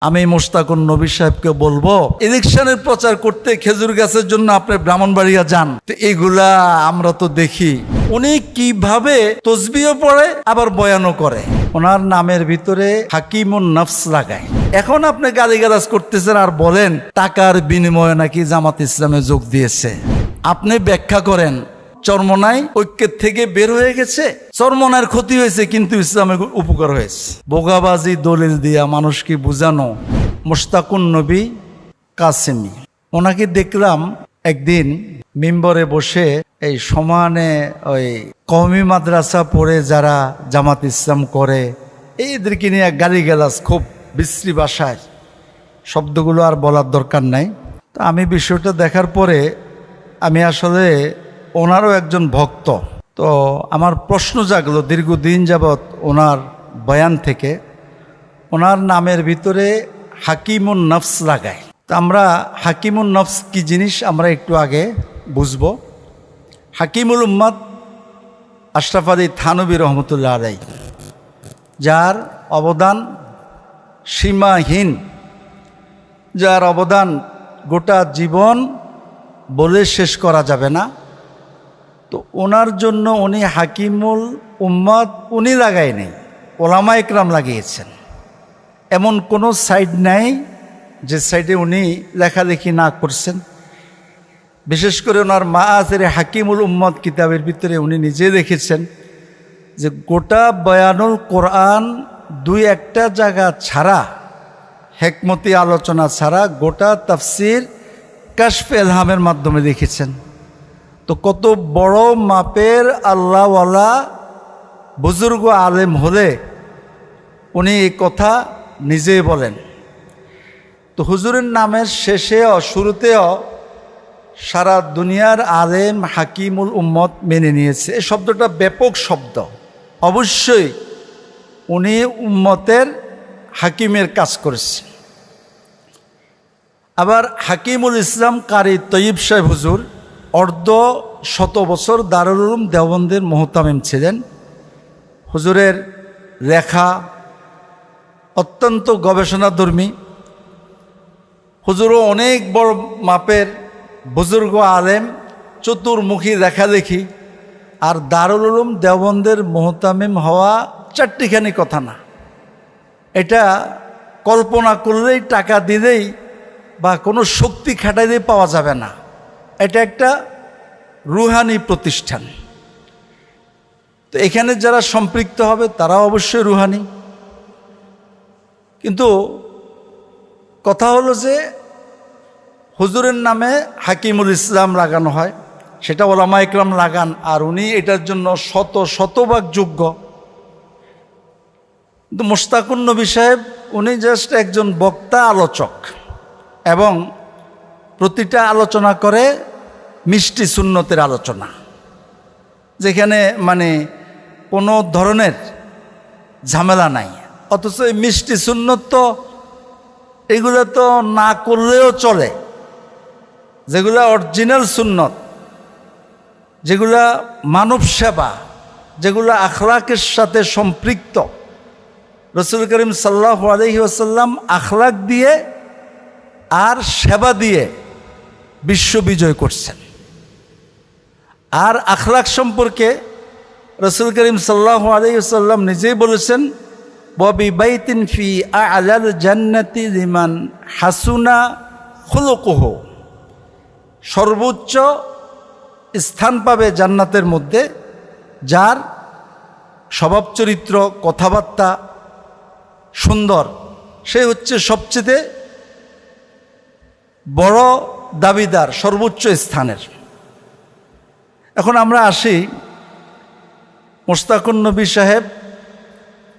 আমি মোশতাকুর নবী সাহেবকে বলবো ইলেকশনের প্রচার করতে খেজুর গাছের জন্য আপনি ব্রাহ্মণবাড়িয়া যান। তো এইগুলা আমরা তো দেখি উনি কিভাবে তসবিহও পড়ে আবার বয়ানও করে, ওনার নামের ভিতরে হাকিমুন নফস লাগায়। এখন আপনি গালিগালাজ করতেছেন আর বলেন টাকার বিনিময়ে নাকি জামাত ইসলামে যোগ দিয়েছে। আপনি ব্যাখ্যা করেন চরমনাই ঐক্যের থেকে বের হয়ে গেছে, চরমনার ক্ষতি হয়েছে কিন্তু ইসলামের উপকার হয়েছে। বোগাবাজি দলিল দিয়া মানুষকে বুঝানো। মোশতাকুর নবী কাসেমি, ওনাকে দেখলাম একদিন মিম্বরে বসে এই সমানে ওই কওমি মাদ্রাসা পড়ে যারা জামাত ইসলাম করে এইদেরকে নিয়ে গালিগালাজ খুব বিশ্রী ভাষায়, শব্দগুলো আর বলার দরকার নাই। তো আমি বিষয়টা দেখার পরে আমি আসলে ওনারও একজন ভক্ত, তো আমার প্রশ্ন জাগলো দীর্ঘদিন যাবৎ ওনার বয়ান থেকে ওনার নামের ভিতরে হাকিমুন নফস লাগায়। তো আমরা হাকিমুন নফস কি জিনিস আমরা একটু আগে বুঝব। হাকিমুল উম্মাদ আশরাফ আলী থানভী রহমতুল্লাহ আলাইহি, যার অবদান সীমাহীন, যার অবদান গোটা জীবন বলে শেষ করা যাবে না। তো ওনার জন্য উনি হাকিমুল উম্মাদ উনি লাগায় নেই, ওলামা ইকরাম লাগিয়েছেন। এমন কোনো সাইড নাই যে সাইডে উনি লেখালেখি না করছেন। বিশেষ করে ওনার মাআজের হাকিমুল উম্মাদ কিতাবের ভিতরে উনি নিজে লিখেছেন যে গোটা বয়ানুল কোরআন দুই একটা জায়গা ছাড়া, হেকমতি আলোচনা ছাড়া গোটা তাফসির কাশফে ইলহামের মাধ্যমে লিখেছেন। তো কত বড় মাপের আল্লাহওয়ালা বুজুর্গ আলেম হলে উনি এই কথা নিজেই বলেন। তো হুজুরের নামের শেষেও শুরুতেও সারা দুনিয়ার আলেম হাকিমুল উম্মত মেনে নিয়েছে। এই শব্দটা ব্যাপক শব্দ, অবশ্যই উনি উম্মতের হাকিমের কাজ করেছেন। আবার হাকিমুল ইসলাম কারি তৈয়ব সাহেব হুজুর অর্ধ শত বছর দারুল উলুম দেওবন্দের মুহতামিম ছিলেন। হুজুরের লেখা অত্যন্ত গবেষণাধর্মী। হুজুরও অনেক বড় মাপের বুজুর্গ আলেম, চতুর্মুখী লেখালেখি। আর দারুল উলুম দেওবন্দের মুহতামিম হওয়া চারটিখানি কথা না, এটা কল্পনা করলেই টাকা দিলেই বা কোনো শক্তি খাটাইলেই পাওয়া যাবে না। এটা একটা রুহানি প্রতিষ্ঠান। তো এখানে যারা সম্পৃক্ত হবে তারা অবশ্যই রুহানি। কিন্তু কথা হলো যে হুজুরের নামে হাকিমুল ইসলাম লাগানো হয়, সেটা ওলামা ইকরাম লাগান, আর উনি এটার জন্য শতভাগ যোগ্য। কিন্তু মোশতাকুর নবী সাহেব উনি জাস্ট একজন বক্তা, আলোচক, এবং প্রতিটা আলোচনা করে মিষ্টি সুন্নতের আলোচনা, যেখানে মানে কোনো ধরনের ঝামেলা নাই। অথচ এই মিষ্টি সুন্নত তো এগুলো তো না করলেও চলে, যেগুলা অরিজিনাল সুন্নত, যেগুলা মানব সেবা, যেগুলা আখলাকের সাথে সম্পৃক্ত। রসুল করিম সাল্লাল্লাহু আলাইহি ওয়াসাল্লাম আখলাক দিয়ে আর সেবা দিয়ে বিশ্ব বিজয় করছেন। আর আখলাক সম্পর্কে রসুল করিম সাল্লাল্লাহু আলাইহি ওয়াসাল্লাম নিজেই বলেছেন, ওয়াবিবাইতিন ফি আ'লাল জান্নাতি লিমান হাসুনা খুলুকুহু, সর্বোচ্চ স্থান পাবে জান্নাতের মধ্যে যার স্বভাব চরিত্র কথাবার্তা সুন্দর, সে হচ্ছে সবচেয়ে বড় দাবিদার সর্বোচ্চ স্থানের। এখন আমরা আসি মোশতাকুর নবী সাহেব,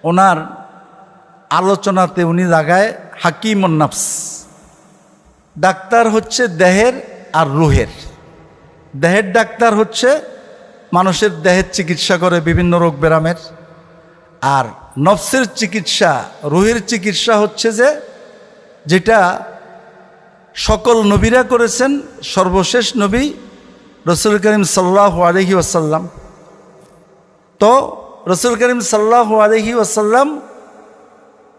ওনার আলোচনাতে উনি লাগায় হাকিমুন নফস। ডাক্তার হচ্ছে দেহের আর রুহের। দেহের ডাক্তার হচ্ছে মানুষের দেহের চিকিৎসা করে বিভিন্ন রোগ ব্যারামের, আর নফসের চিকিৎসা, রুহের চিকিৎসা হচ্ছে যেটা সকল নবীরা করেছেন, সর্বশেষ নবী রসুল করিম সাল্লাল্লাহু আলাইহি ওয়াসাল্লাম। তো রসুল করিম সাল্লাল্লাহু আলাইহি ওয়াসাল্লাম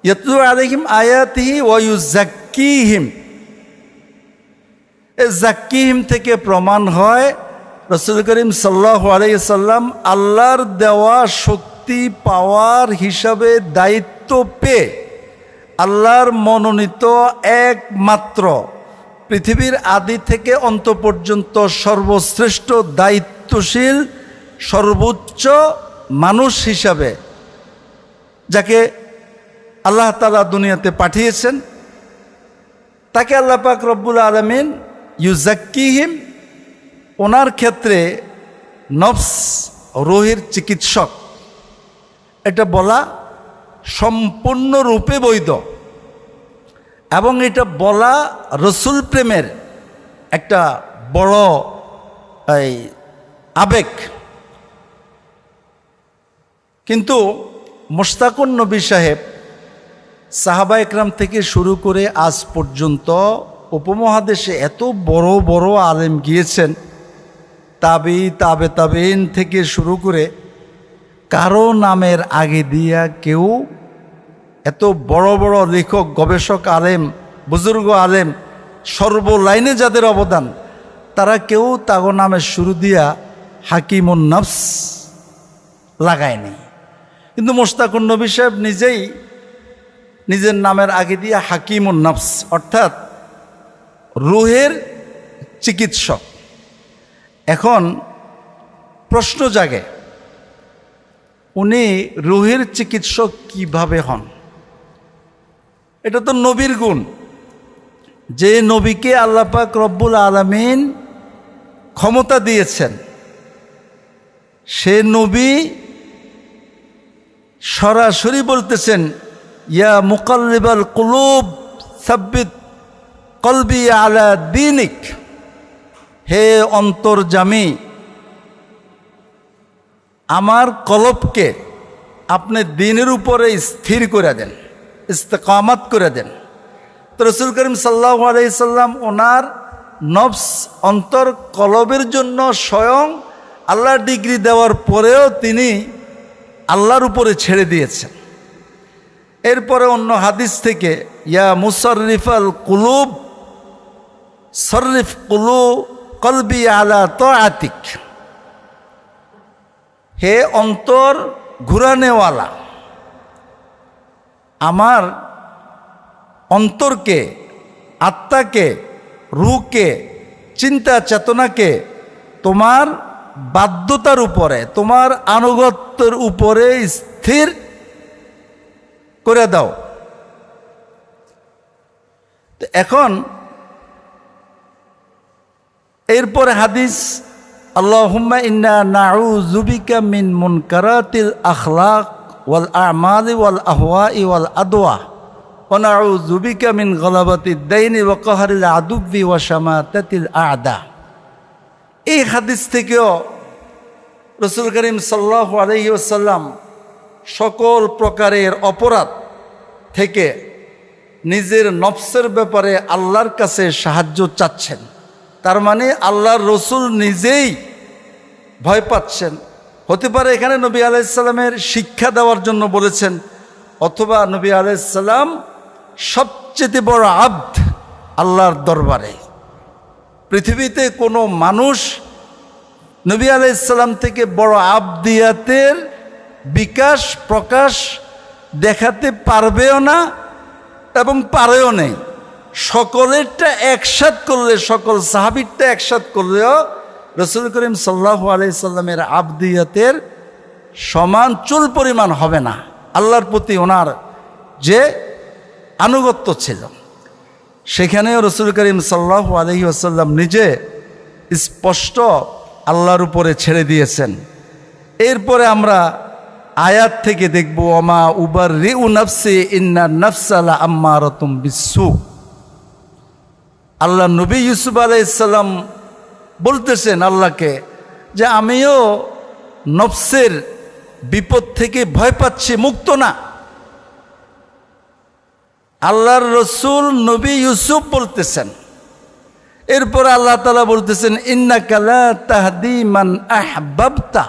ইয়াতলু আলাইহিম আয়াতিহি ওয়া ইউযাক্কিহিম। এই যাক্কিহিম থেকে প্রমাণ হয় রাসূল করিম সাল্লাল্লাহু আলাইহি সাল্লাম আল্লাহর দেওয়া শক্তি পাওয়ার হিসাবে দায়িত্ব পেয়ে আল্লাহর মনোনীত একমাত্র পৃথিবীর আদি থেকে অন্ত পর্যন্ত সর্বশ্রেষ্ঠ দায়িত্বশীল সর্বোচ্চ মানুষ হিসাবে যাকে আল্লাহ তাআলা দুনিয়াতে পাঠিয়েছেন, তাকে আল্লাহ পাক রব্বুল আলামিন ইউযাক্কিহিম, ওনার ক্ষেত্রে নফস রুহের চিকিৎসক এটা বলা সম্পূর্ণরূপে বৈধ, এবং এটা বলা রসুল প্রেমের একটা বড় আবেগ। কিন্তু মুশতাকুন নবী সাহেব সাহাবা একরাম থেকে শুরু করে আজ পর্যন্ত উপমহাদেশে এত বড় বড় আলেম গিয়েছেন, তাবেইন থেকে শুরু করে কারো নামের আগে দিয়া কেউ এত বড় বড় লেখক, গবেষক, আলেম, বুজুর্গ আলেম, সর্বলাইনে যাদের অবদান, তারা কেউ তাগো নামের শুরু দিয়া হাকিমুন নফস লাগায়নি। কিন্তু মুশতাকুন নবী সাহেব নিজেই নিজের নামের আগে দিয়ে হাকিমুন নফস অর্থাৎ রুহের চিকিৎসক। এখন প্রশ্ন জাগে, উনি রুহের চিকিৎসক কিভাবে হন? এটা তো নবীর গুণ, যে নবীকে আল্লাহ পাক রব্বুল আলামিন ক্ষমতা দিয়েছেন, সে নবী সরাসরি বলতেছেন, ইয়া মুকাল্লিবাল কুলুব সাব্বিত কলবি আলা দীনিক, হে অন্তর্যামী, আমার কলবকে আপনি দ্বীনের উপরে স্থির করে দেন, ইস্তেকামাত করে দেন। তো রাসূল করিম সাল্লাল্লাহু আলাইহি সাল্লাম ওনার নফস, অন্তর, কলবের জন্য স্বয়ং আল্লাহ ডিগ্রি দেওয়ার পরেও তিনি আল্লাহর উপরে ছেড়ে দিয়েছেন। এরপরে অন্য হাদিস থেকে, ইয়া মুসাররিফাল কুলুব সররিফ কলবি আলা তাআতিক, হে অন্তর ঘুরানেওয়ালা, আমার অন্তরকে, আত্মাকে, রূহকে, চিন্তা চেতনাকে তোমার বাধ্যতার উপরে, তোমার আনুগত্যের উপরে স্থির করে দাও। এখন এরপরে হাদিস, আল্লাহুম্মা ইন্না নাউযু বিকা মিন মুনকারাতিল আখলাক ওয়াল আমালি ওয়াল আহওয়াই ওয়াল আদওয়া ওয়া নাউযু বিকা মিন গলাবাতিদ দাইনি ওয়া কাহরিল আদুব্বি ওয়া শামাতাতিল আ'দা। এই হাদিস থেকেও রাসূল করিম সাল্লাল্লাহু আলাইহি ওয়াসাল্লাম সকল প্রকারের অপরাধ থেকে নিজের নফসের ব্যাপারে আল্লাহর কাছে সাহায্য চাচ্ছেন। তার মানে আল্লাহর রসুল নিজেই ভয় পাচ্ছেন। হতে পারে এখানে নবী আলাইহিস সালামের শিক্ষা দেওয়ার জন্য বলেছেন, অথবা নবী আলাইহিস সালাম সবচেয়ে বড় আব্দ আল্লাহর দরবারে। পৃথিবীতে কোনো মানুষ নবী আলাইহিস সালাম থেকে বড় আবদিয়াতের বিকাশ প্রকাশ দেখাতে পারবেও না এবং পারেও নেই। সকলেরটা একসাথ করলে, সকল সাহাবীরটা একসাথ করলেও রাসূল করিম সাল্লাল্লাহু আলাইহি সাল্লামের আবদিয়াতের সমান চুল পরিমাণ হবে না। আল্লাহর প্রতি ওনার যে আনুগত্য ছিল, সেখানেও রাসূল করিম সাল্লাল্লাহু আলাইহি ওয়াসাল্লাম নিজে স্পষ্ট আল্লাহর উপরে ছেড়ে দিয়েছেন। এরপরে আমরা আয়াত থেকে দেখব, ওমা উবাররিউ নাফসি ইন্না নাফসা লাআম্মারাতুম বিসসু। আল্লাহ নবী ইউসুফ আলাইহিস সালাম বলতেছেন আল্লাহকে যে আমিও নফসের বিপদ থেকে ভয় পাচ্ছি, মুক্ত না। আল্লাহর রসুল নবী ইউসুফ বলতেছেন। এরপর আল্লাহ তাআলা বলতেছেন, ইন্নাকা লা তাহদি মান আহবাবতা,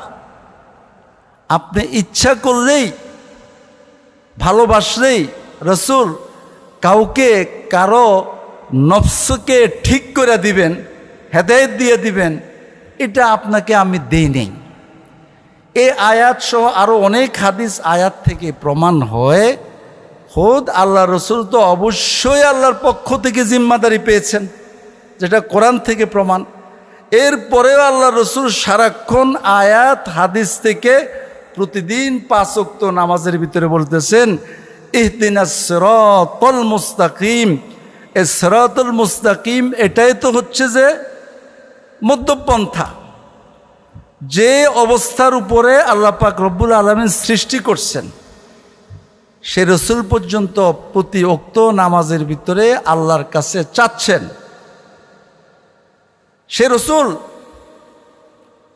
আপনি ইচ্ছা করলেই, ভালোবাসলেই রসুল কাউকে কারো নফসকে ঠিক করে দিবেন, হেদায়েত দিয়ে দিবেন, এটা আপনাকে আমি দেই নেই। এই আয়াত সহ আরও অনেক হাদিস আয়াত থেকে প্রমাণ হয় খোদ আল্লাহ রসুল তো অবশ্যই আল্লাহর পক্ষ থেকে জিম্মাদারি পেয়েছেন, যেটা কোরআন থেকে প্রমাণ। এরপরেও আল্লাহ রসুল সারাক্ষণ আয়াত হাদিস থেকে প্রতিদিন 5 ওয়াক্ত নামাজের ভিতরে বলতেছেন, ইহদিনাস সিরাতাল মুস্তাকিম। এই সিরাতুল মুস্তাকিম এটাই তো হচ্ছে যে মধ্যপন্থা, যে অবস্থার উপরে আল্লাহ পাক রব্বুল আলামিন সৃষ্টি করছেন। সে রসুল পর্যন্ত প্রতি ওয়াক্ত নামাজের ভিতরে আল্লাহর কাছে চাচ্ছেন। সে রসুল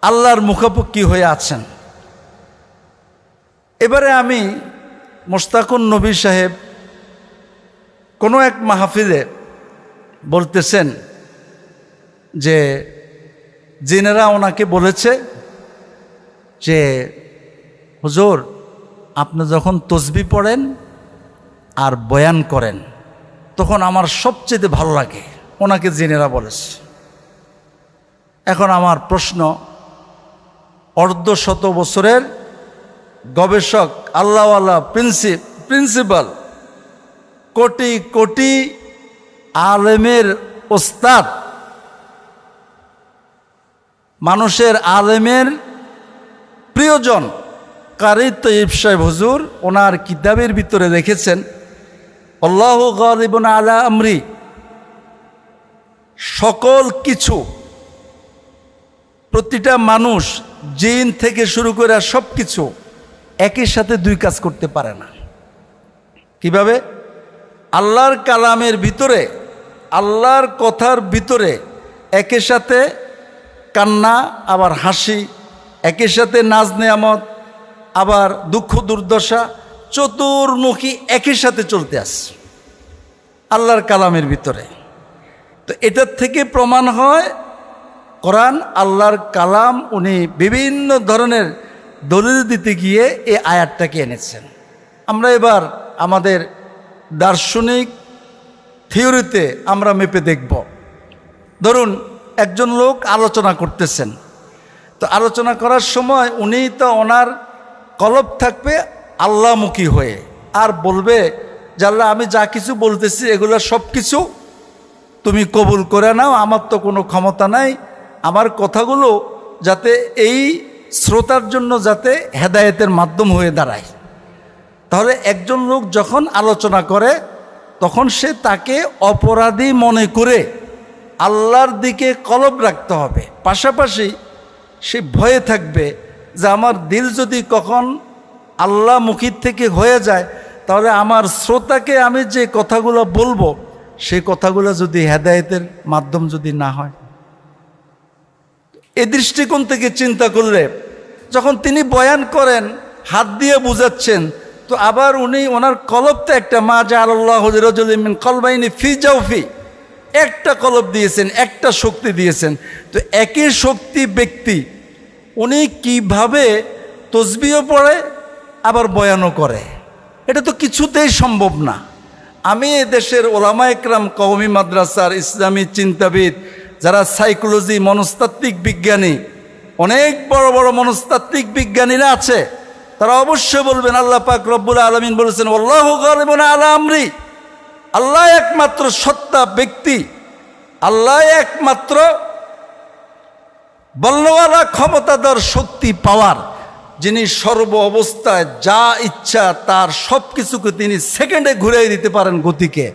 আল্লাহর মুখাপেক্ষি হয়ে আছেন। এবারে আমি মোশতাকুন নবী সাহেব কোনো এক মাহফিলে বলতেছেন যে জিনেরা ওনাকে বলেছে যে হুজুর, আপনি যখন তসবিহ পড়েন আর বয়ান করেন তখন আমার সবচেয়ে ভালো লাগে, ওনাকে জিনেরা বলেছে। এখন আমার প্রশ্ন, অর্ধশত বছরের গবেষক, আল্লাহওয়ালা প্রিন্সিপাল, কোটি কোটি আলেমের ওস্তাদ, মানুষের আলেমের প্রিয়জন কারি তৈয়ব সাহেব হুজুর ওনার কিতাবের ভিতরে লিখেছেন, আল্লাহু গালিবুন আলা আমরি, সকল কিছু, প্রতিটা মানুষ, জিন থেকে শুরু করে সব কিছু একই সাথে দুই কাজ করতে পারে না। কিভাবে? আল্লাহর কালামের ভিতরে, আল্লাহর কথার ভিতরে একই সাথে কান্না আবার হাসি, একই সাথে নাজ নেয়ামত আবার দুঃখ দুর্দশা, চতুর্মুখী একই সাথে চলতে আসে আল্লাহর কালামের ভিতরে। তো এটার থেকে প্রমাণ হয় কোরআন আল্লাহর কালাম। উনি বিভিন্ন ধরনের দলিল দিতে গিয়ে এই আয়াতটাকে এনেছেন। আমরা এবার আমাদের দার্শনিক থিওরিতে আমরা মেপে দেখব। ধরুন একজন লোক আলোচনা করতেছেন, তো আলোচনা করার সময় উনি তো ওনার কলব থাকবে আল্লাহমুখী হয়ে, আর বলবে যে আল্লাহ, আমি যা কিছু বলতেছি এগুলো সব কিছু তুমি কবুল করে নাও, আমার তো কোনো ক্ষমতা নাই, আমার কথাগুলো যাতে এই শ্রোতার জন্য যাতে হেদায়েতের মাধ্যম হয়ে দাঁড়ায়। তাহলে একজন লোক যখন আলোচনা করে তখন সে তাকে অপরাধী মনে করে আল্লাহর দিকে কলব রাখতে হবে। পাশাপাশি সে ভয়ে থাকবে যে আমার দিল যদি কখন আল্লাহ মুখীর থেকে হয়ে যায়, তাহলে আমার শ্রোতাকে আমি যে কথাগুলো বলবো সেই কথাগুলো যদি হেদায়েতের মাধ্যম যদি না হয়। এই দৃষ্টিকোণ থেকে চিন্তা করলে যখন তিনি বয়ান করেন, হাত দিয়ে বুঝাচ্ছেন, তো আবার উনি ওনার কলবটা একটা, মা জাআলাল্লাহু লিরাজুলিন মিন কলবাইনি ফি জাওফি, একটা কলব দিয়েছেন, একটা শক্তি দিয়েছেন। তো একই শক্তি ব্যক্তি উনি কিভাবে তসবিহ পড়ে আবার বয়ানও করে, এটা তো কিছুতেই সম্ভব না। আমি এ দেশের ওলামা একরাম, কওমি মাদ্রাসার ইসলামী চিন্তাবিদ, যারা সাইকোলজি, মনস্তাত্ত্বিক বিজ্ঞানী, অনেক বড় বড় মনস্তাত্ত্বিক বিজ্ঞানীরা আছে, তারা অবশ্যই বলবেন আল্লাহ পাক রব্বুল আলামিন বলেছেন, আল্লাহু গালিবুন আলা আমরি, আল্লাহ একমাত্র সত্তা ব্যক্তি, আল্লাহ একমাত্র বলওয়ালা, ক্ষমতাধর, শক্তি পাওয়ার, যিনি সর্ব অবস্থায় যা ইচ্ছা তার সব কিছুকে তিনি সেকেন্ডে ঘুরিয়ে দিতে পারেন গতিকে।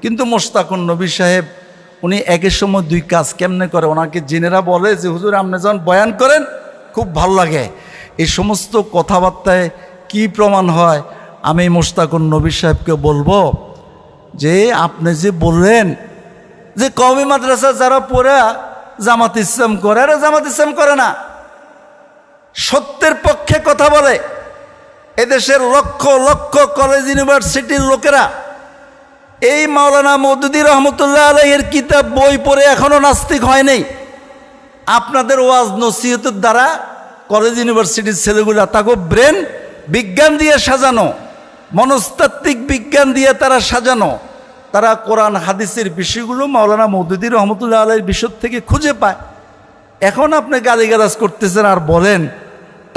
কিন্তু মোশতাকুন নবী সাহেব উনি একের সময় দুই কাজ কেমনে করে? ওনাকে জিনেরা বলে যে হুজুর, আপনি যখন বয়ান করেন খুব ভালো লাগে। এই সমস্ত কথাবার্তায় কি প্রমাণ হয়? আমি মোশতাকুন নবী সাহেবকে বলবো যে আপনি যে বললেন যে কওমি মাদ্রাসা যারা পড়া জামাত ইসলাম করে, আরে জামাত ইসলাম করে না, সত্যের পক্ষে কথা বলে এদেশের লক্ষ লক্ষ কলেজ ইউনিভার্সিটির লোকেরা। এই মাওলানা মওদুদী রহমতুল্লাহ আলাইহির কিতাব বই পড়ে এখনো নাস্তিক হয়নি। আপনাদের ওয়াজ নসিহতের দ্বারা কলেজ ইউনিভার্সিটির ছেলেগুলা তাকে ব্রেন বিজ্ঞান দিয়ে সাজানো, মনস্তাত্ত্বিক বিজ্ঞান দিয়ে তারা সাজানো। তারা কোরআন হাদিসের বিষয়গুলো মাওলানা মওদুদী রহমতুল্লাহ আলাইহির বিষয় থেকে খুঁজে পায়। এখন আপনি গালিগালাজ করতেছেন আর বলেন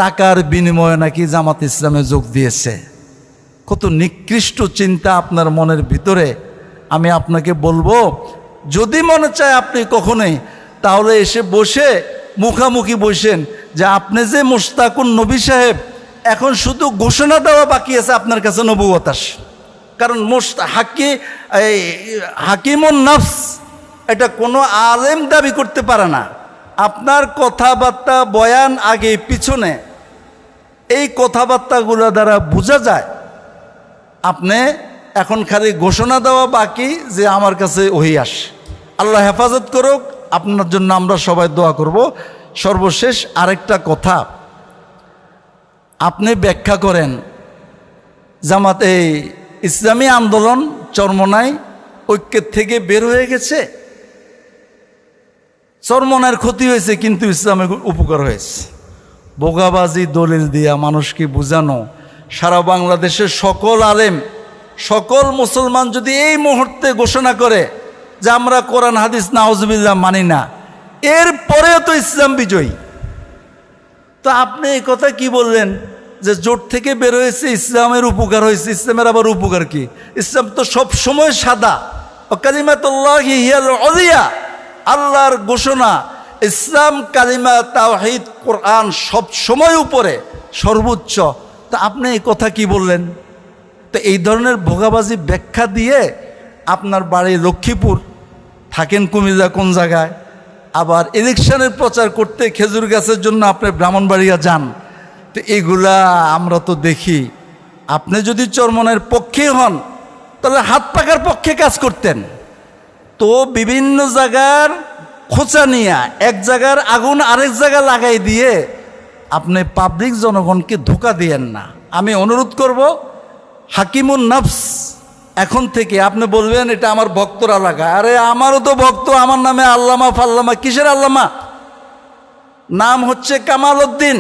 টাকার বিনিময়ে নাকি জামাত ইসলামে যোগ দিয়েছে। কত নিকৃষ্ট চিন্তা আপনার মনের ভিতরে। আমি আপনাকে বলবো, যদি মনে চায় আপনি কখনোই, তাহলে এসে বসে মুখামুখি বসেন যে আপনি যে মুশতাকুন নবী সাহেব, এখন শুধু ঘোষণা দেওয়া বাকি আছে আপনার কাছে নবুয়ত আসে। কারণ হাকিমুন নফস এটা কোনো আলেম দাবি করতে পারে না। আপনার কথাবার্তা বয়ান আগে পিছনে এই কথাবার্তাগুলো দ্বারা বোঝা যায় আপনি এখন খালি ঘোষণা দেওয়া বাকি যে আমার কাছে ওহী আসে। আল্লাহ হেফাজত করুক, আপনার জন্য আমরা সবাই দোয়া করব। সর্বশেষ আরেকটা কথা, আপনি ব্যাখ্যা করেন জামাত এই ইসলামী আন্দোলন চরমনায় ঐক্যের থেকে বের হয়ে গেছে। চরমনার ক্ষতি হয়েছে কিন্তু ইসলামের উপকার হয়েছে। বোগাবাজি দলিল দিয়া মানুষকে বুঝানো। সারা বাংলাদেশের সকল আলেম, সকল মুসলমান যদি এই মুহূর্তে ঘোষণা করে যে আমরা কোরআন হাদিস নাউজুবিল্লাহ মানি না, এরপরেও তো ইসলাম বিজয়ী। তো আপনি এই কথা কি বললেন যে জোট থেকে বের হয়েছে, ইসলামের উপকার হয়েছে? ইসলামের আবার উপকার কি? ইসলাম তো সব সময় সাদা। কালিমাতুল্লাহি হিয়াল উলিয়া, আল্লাহর ঘোষণা ইসলাম, কালিমা, তাওহীদ, কোরআন সব সময় উপরে, সর্বোচ্চ। তা আপনি এই কথা কি বললেন? তো এই ধরনের ভোগাবাজি ব্যাখ্যা দিয়ে আপনার বাড়ি লক্ষ্মীপুর, থাকেন কুমিল্লা কোন জায়গায়, আবার ইলেকশনের প্রচার করতে খেজুর গাছের জন্য আপনি ব্রাহ্মণবাড়িয়া যান। তো এইগুলা আমরা তো দেখি। আপনি যদি চরমনের পক্ষে হন তাহলে হাত পাকার পক্ষে কাজ করতেন। তো বিভিন্ন জায়গার খোঁচা নিয়ে এক জায়গার আগুন আরেক জায়গা লাগাই দিয়ে আপনি পাবলিক জনগণকে ধোঁকা দিয়েন না। আমি অনুরোধ করব, হাকিমুন নফস এখন থেকে আপনি বলবেন এটা আমার ভক্তরা লাগায়। আরে আমারও তো ভক্ত, আমার নামে আল্লামা ফাল্লামা। কিসের আল্লামা? নাম হচ্ছে কামাল উদ্দিন।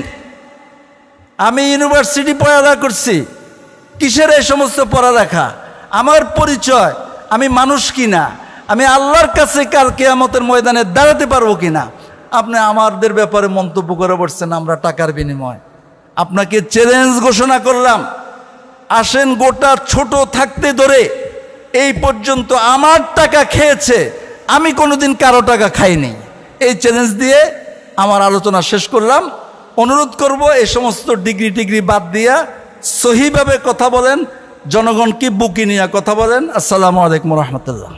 আমি ইউনিভার্সিটি পড়ালেখা করছি। কিসের এই সমস্ত পড়ালেখা? আমার পরিচয় আমি মানুষ কিনা, আমি আল্লাহর কাছে কাল কিয়ামতের ময়দানে দাঁড়াতে পারবো কিনা। আপনি আমাদের ব্যাপারে মন্তব্য করে বসছেন আমরা টাকার বিনিময়। আপনাকে চ্যালেঞ্জ ঘোষণা করলাম, আসেন গোটা ছোট থাকতে ধরে এই পর্যন্ত আমার টাকা খেয়েছে, আমি কোনোদিন কারো টাকা খাইনি। এই চ্যালেঞ্জ দিয়ে আমার আলোচনা শেষ করলাম। অনুরোধ করব এই সমস্ত ডিগ্রি বাদ দিয়া সহিভাবে কথা বলেন, জনগণকে বুকি নিয়ে কথা বলেন। আসসালামু আলাইকুম রহমতুল্লাহ।